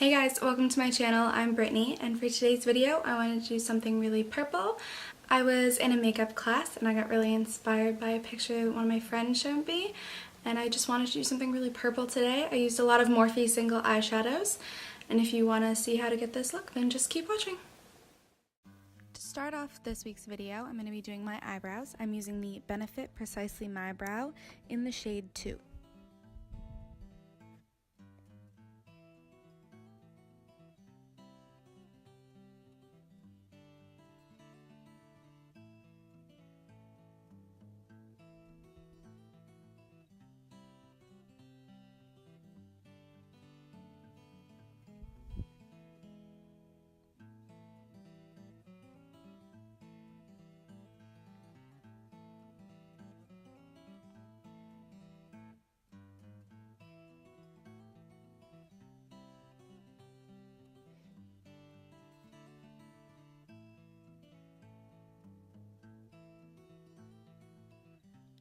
Hey guys, welcome to my channel. I'm Brittany, and for today's video I wanted to do something really purple. I was in a makeup class and I got really inspired by a picture that one of my friends showed me, and I just wanted to do something really purple today. I used a lot of Morphe single eyeshadows, and if you want to see how to get this look, then just keep watching. To start off this week's video, I'm going to be doing my eyebrows. I'm using the Benefit Precisely My Brow in the shade 2.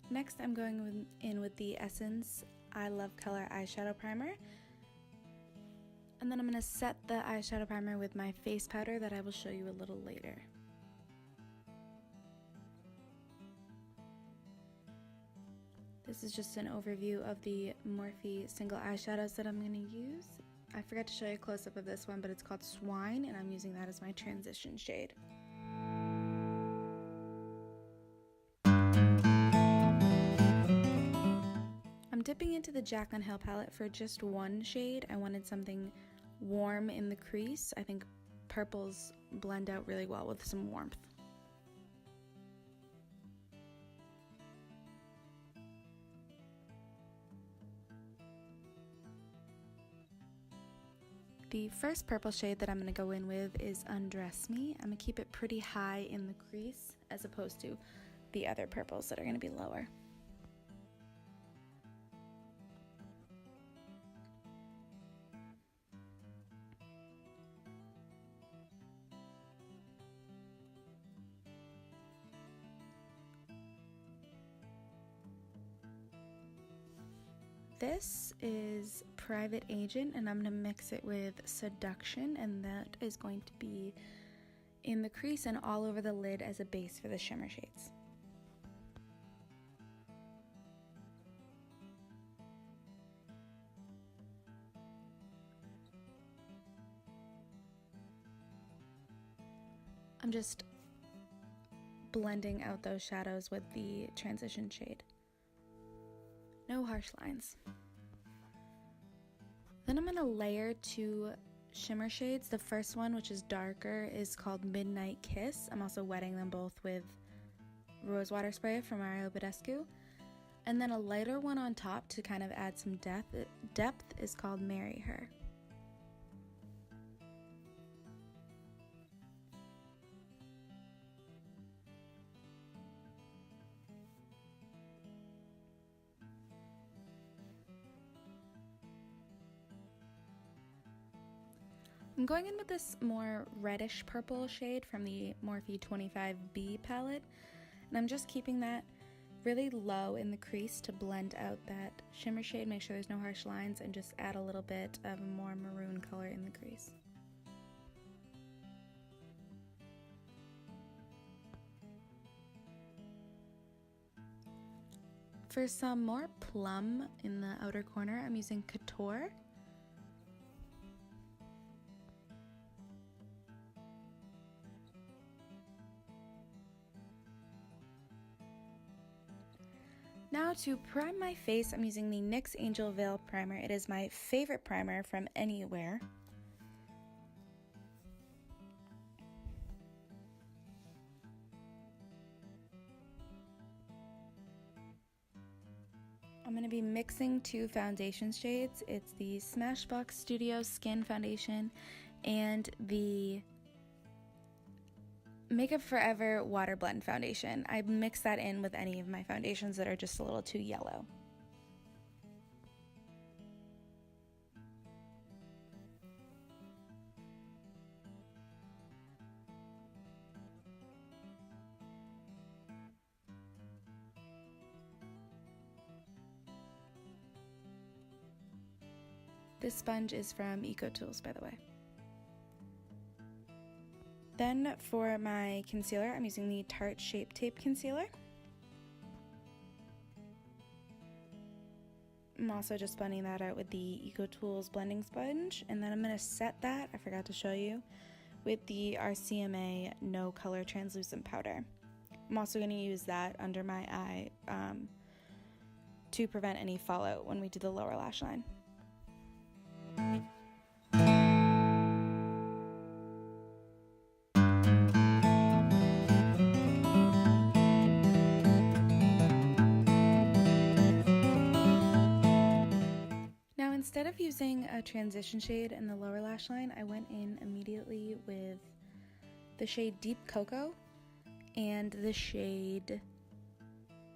Next, I'm going in with the Essence I Love Color Eyeshadow Primer. And then I'm going to set the eyeshadow primer with my face powder that I will show you a little later. This is just an overview of the Morphe single eyeshadows that I'm going to use. I forgot to show you a close-up of this one, but it's called Swine, and I'm using that as my transition shade. I'm dipping into the Jaclyn Hill palette for just one shade. I wanted something warm in the crease. I think purples blend out really well with some warmth. The first purple shade that I'm going to go in with is Undress Me. I'm going to keep it pretty high in the crease as opposed to the other purples that are going to be lower. This is Private Agent, and I'm going to mix it with Seduction, and that is going to be in the crease and all over the lid as a base for the shimmer shades. I'm just blending out those shadows with the transition shade. No harsh lines. Then I'm going to layer two shimmer shades. The first one, which is darker, is called Midnight Kiss. I'm also wetting them both with rosewater spray from Mario Badescu. And then a lighter one on top to kind of add some depth is called Marry Her. I'm going in with this more reddish purple shade from the Morphe 25B palette, and I'm just keeping that really low in the crease to blend out that shimmer shade, make sure there's no harsh lines, and just add a little bit of a more maroon color in the crease. For some more plum in the outer corner, I'm using Couture. Now to prime my face, I'm using the NYX Angel Veil Primer. It is my favorite primer from anywhere. I'm going to be mixing two foundation shades. It's the Smashbox Studio Skin Foundation and the Makeup Forever Water Blend Foundation. I mix that in with any of my foundations that are just a little too yellow. This sponge is from EcoTools, by the way. Then for my concealer, I'm using the Tarte Shape Tape Concealer. I'm also just blending that out with the EcoTools blending sponge, and then I'm going to set that, I forgot to show you, with the RCMA No Color Translucent Powder. I'm also going to use that under my eye to prevent any fallout when we do the lower lash line. Now, instead of using a transition shade in the lower lash line, I went in immediately with the shade Deep Cocoa and the shade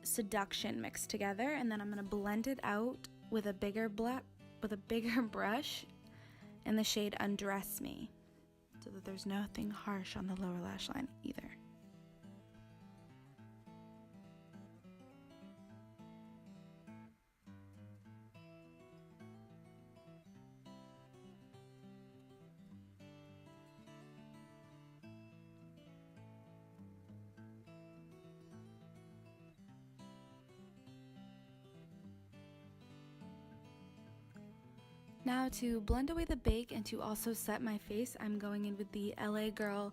Seduction mixed together, and then I'm going to blend it out with a bigger brush in the shade Undress Me, so that there's nothing harsh on the lower lash line either. Now to blend away the bake and to also set my face, I'm going in with the LA Girl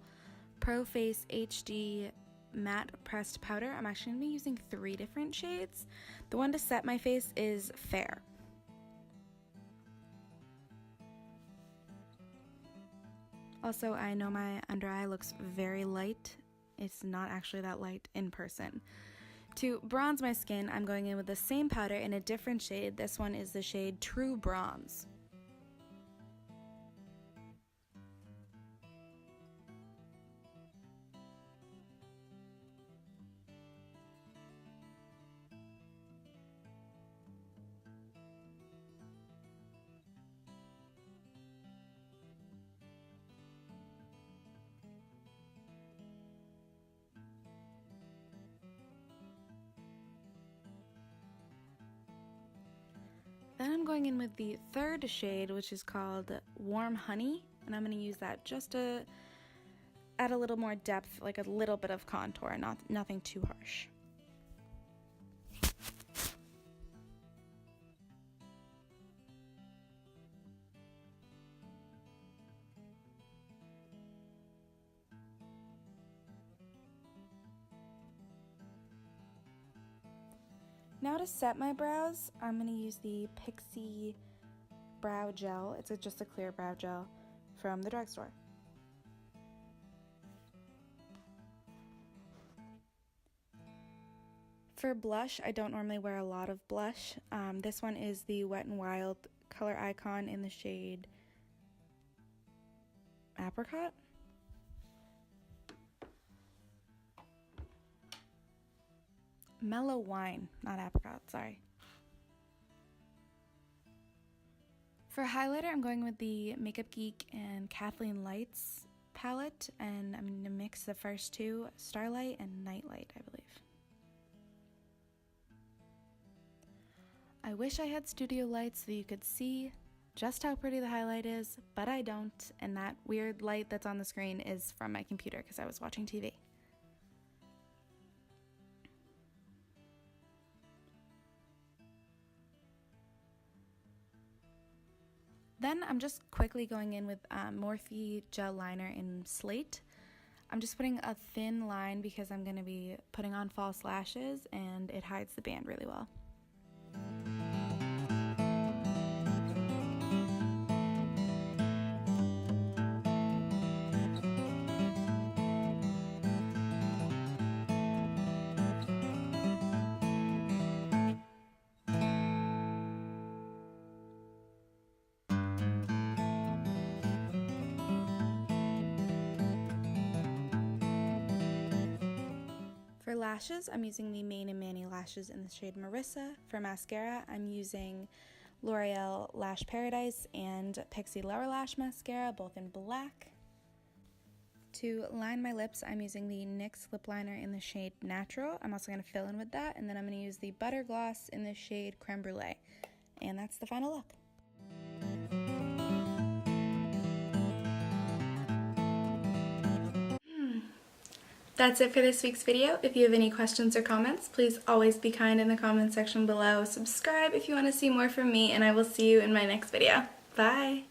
Pro Face HD Matte Pressed Powder. I'm actually going to be using 3 different shades. The one to set my face is Fair. Also, I know my under eye looks very light. It's not actually that light in person. To bronze my skin, I'm going in with the same powder in a different shade. This one is the shade True Bronze. Then I'm going in with the 3rd shade, which is called Warm Honey, and I'm going to use that just to add a little more depth, like a little bit of contour, nothing too harsh. Now to set my brows, I'm going to use the Pixie Brow Gel. It's just a clear brow gel from the drugstore. For blush, I don't normally wear a lot of blush. This one is the Wet n Wild Color Icon in the shade Apricot. Mellow Wine, not Apricot, sorry. For highlighter, I'm going with the Makeup Geek and Kathleen Lights palette, and I'm going to mix the first 2, Starlight and Nightlight, I believe. I wish I had studio lights so you could see just how pretty the highlight is, but I don't, and that weird light that's on the screen is from my computer because I was watching TV. Then I'm just quickly going in with Morphe Gel Liner in Slate. I'm just putting a thin line because I'm going to be putting on false lashes and it hides the band really well. For lashes, I'm using the Mane & Manny lashes in the shade Marissa. For mascara, I'm using L'Oreal Lash Paradise and Pixie Lower Lash Mascara, both in black. To line my lips, I'm using the NYX lip liner in the shade Natural. I'm also going to fill in with that, and then I'm going to use the Butter Gloss in the shade Creme Brulee. And that's the final look. That's it for this week's video. If you have any questions or comments, please always be kind in the comment section below. Subscribe if you want to see more from me, and I will see you in my next video. Bye!